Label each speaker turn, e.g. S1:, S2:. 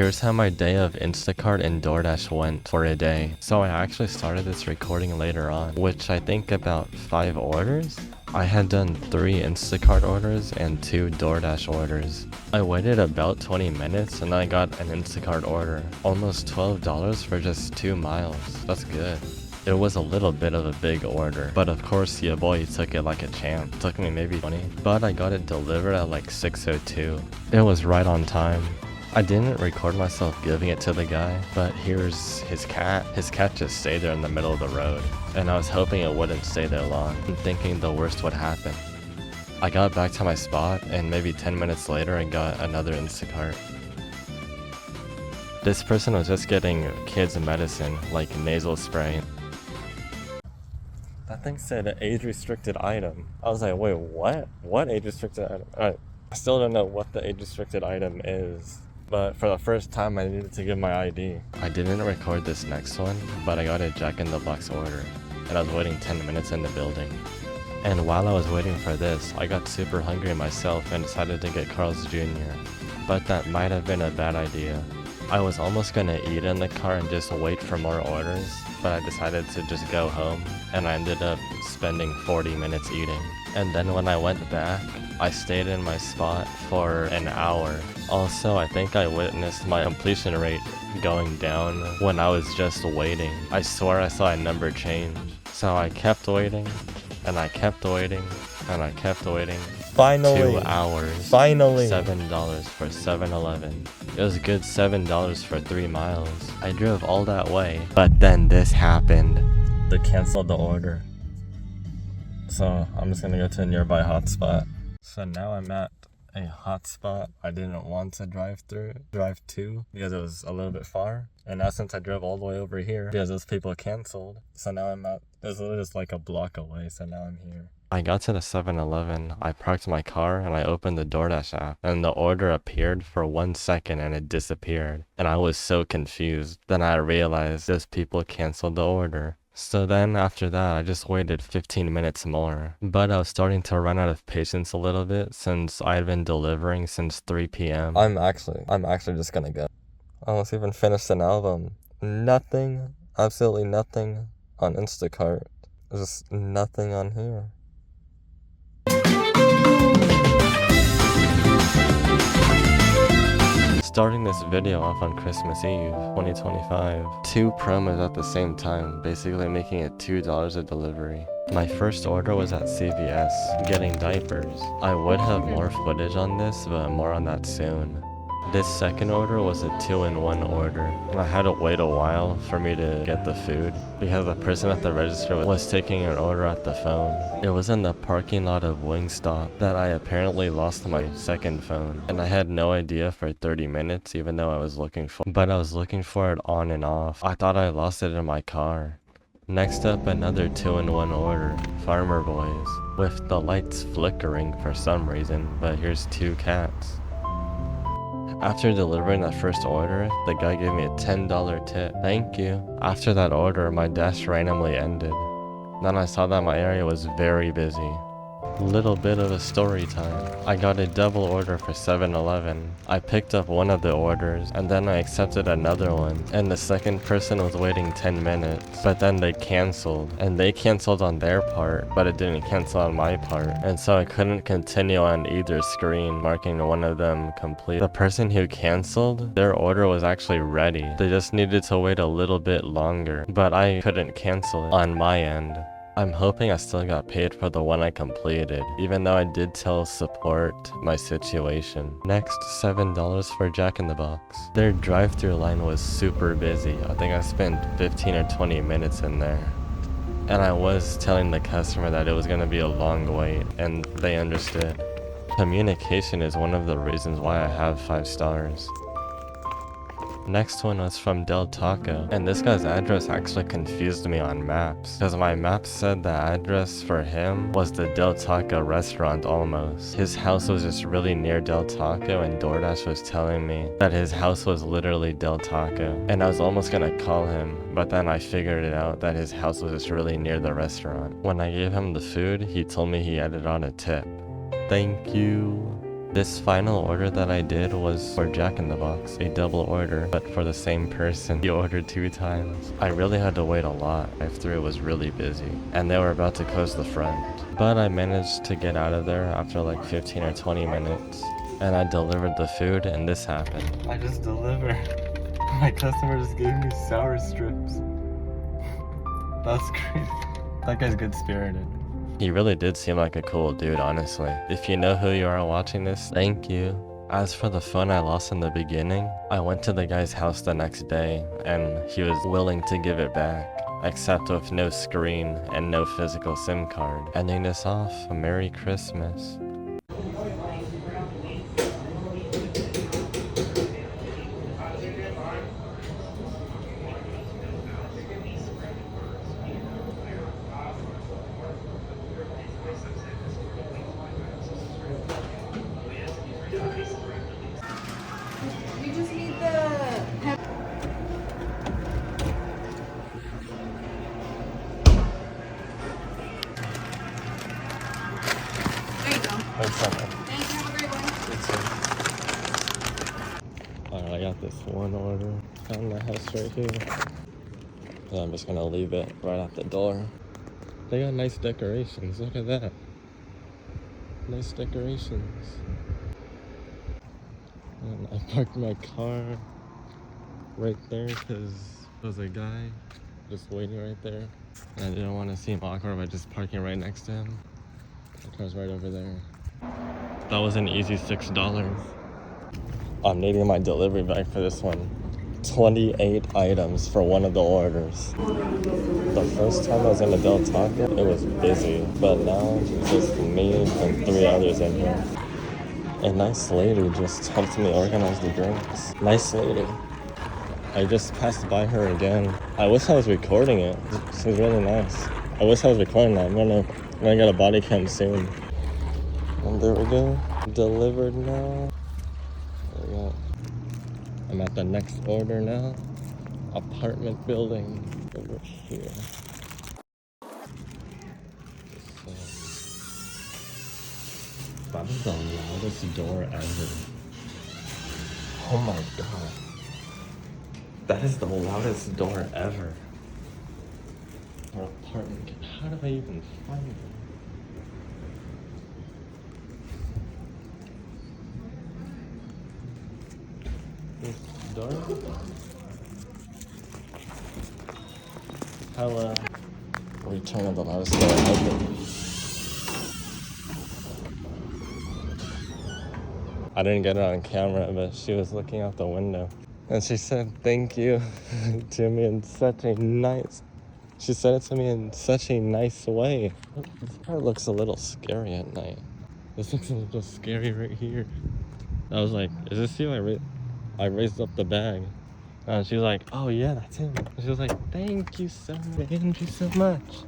S1: Here's how my day of Instacart and DoorDash went for a day. So I actually started this recording later on, which I think about 5 orders. I had done 3 Instacart orders and 2 DoorDash orders. I waited about 20 minutes and I got an Instacart order. Almost $12 for just 2 miles. That's good. It was a little bit of a big order, but of course your boy took it like a champ. It took me maybe 20, but I got it delivered at like 6:02. It was right on time. I didn't record myself giving it to the guy, but here's his cat. His cat just stayed there in the middle of the road, and I was hoping it wouldn't stay there long, and thinking the worst would happen. I got back to my spot, and maybe 10 minutes later I got another Instacart. This person was just getting kids medicine, like nasal spray. That thing said age restricted item. I was like, wait, what? What age restricted item? I still don't know what the age restricted item is. But for the first time, I needed to give my ID. I didn't record this next one, but I got a Jack in the Box order, and I was waiting 10 minutes in the building. And while I was waiting for this, I got super hungry myself and decided to get Carl's Jr. But that might have been a bad idea. I was almost gonna eat in the car and just wait for more orders, but I decided to just go home, and I ended up spending 40 minutes eating. And then when I went back, I stayed in my spot for an hour. Also, I think I witnessed my completion rate going down when I was just waiting. I swear I saw a number change. So I kept waiting, and I kept waiting, and I kept waiting.
S2: Finally.
S1: 2 hours.
S2: Finally.
S1: $7 for 7-Eleven. It was a good $7 for 3 miles. I drove all that way, but then this happened. They canceled the order. So I'm just gonna go to a nearby hotspot. So now I'm at a hotspot I didn't want to drive to because it was a little bit far. And now since I drove all the way over here because those people canceled, so now I'm at, it's literally just like a block away, so now I'm here. I got to the 7-Eleven, I parked my car, and I opened the DoorDash app, and the order appeared for 1 second and it disappeared. And I was so confused. Then I realized those people canceled the order. So then after that, I just waited 15 minutes more. But I was starting to run out of patience a little bit since I had been delivering since 3 p.m. I'm actually just gonna go. I almost even finished an album. Nothing, absolutely nothing on Instacart. Just nothing on here. Starting this video off on Christmas Eve, 2025. 2 promos at the same time, basically making it $2 a delivery. My first order was at CVS, getting diapers. I would have more footage on this, but more on that soon. This second order was a 2-in-1 order, and I had to wait a while for me to get the food because the person at the register was taking an order at the phone. It was in the parking lot of Wingstop that I apparently lost my second phone, and I had no idea for 30 minutes even though I was looking for it on and off. I thought I lost it in my car. Next up, another 2-in-1 order, Farmer Boys, with the lights flickering for some reason, but here's 2 cats. After delivering that first order, the guy gave me a $10 tip. Thank you. After that order, my dash randomly ended. Then I saw that my area was very busy. Little bit of a story time. I got a double order for 7-Eleven. I picked up one of the orders, and then I accepted another one, and the second person was waiting 10 minutes, but then they canceled, and they canceled on their part, but it didn't cancel on my part, and so I couldn't continue on either screen, marking one of them complete. The person who canceled, their order was actually ready. They just needed to wait a little bit longer, but I couldn't cancel it on my end. I'm hoping I still got paid for the one I completed, even though I did tell support my situation. Next, $7 for Jack in the Box. Their drive-thru line was super busy. I think I spent 15 or 20 minutes in there. And I was telling the customer that it was going to be a long wait, and they understood. Communication is one of the reasons why I have 5 stars. Next one was from Del Taco, and this guy's address actually confused me on maps, because my map said the address for him was the Del Taco restaurant almost. His house was just really near Del Taco, and DoorDash was telling me that his house was literally Del Taco, and I was almost gonna call him, but then I figured it out that his house was just really near the restaurant. When I gave him the food, he told me he added on a tip. Thank you. This final order that I did was for Jack in the Box, a double order, but for the same person. He ordered 2 times. I really had to wait a lot. Drive-thru was really busy, and they were about to close the front. But I managed to get out of there after like 15 or 20 minutes, and I delivered the food, and this happened. I just delivered. My customer just gave me sour strips. That's great. That guy's good-spirited. He really did seem like a cool dude, honestly. If you know who you are watching this, thank you. As for the phone I lost in the beginning, I went to the guy's house the next day, and he was willing to give it back, except with no screen and no physical SIM card. Ending this off, a Merry Christmas.
S2: We just need the... There you go.
S1: Thanks so much.
S2: Thank you. Have a great one.
S1: Alright, I got this one order. Found the house right here. And I'm just gonna leave it right at the door. They got nice decorations. Look at that. Nice decorations. And I parked my car right there because there's a guy just waiting right there. And I didn't want to seem awkward by just parking right next to him. My car's right over there. That was an easy $6. I'm needing my delivery bag for this one. 28 items for one of the orders. The first time I was in the Del Taco, it was busy, but now it's just me and 3 others in here. A nice lady just helped me organize the drinks. Nice lady. I just passed by her again. I wish I was recording it. She's really nice. I wish I was recording that. I'm gonna get a body cam soon. And there we go. Delivered now. There we go. I'm at the next order now. Apartment building over here. That is the loudest door ever. Oh my god. That is the loudest door ever. Our apartment. How did I even find it? This door? Hello. Return of the loudest door ever. I didn't get it on camera, but she was looking out the window. And she said thank you to me in such a nice... She said it to me in such a nice way. This part looks a little scary at night. This looks a little scary right here. I was like, is this you? I raised up the bag. And she was like, oh yeah, that's him. And she was like, thank you so much.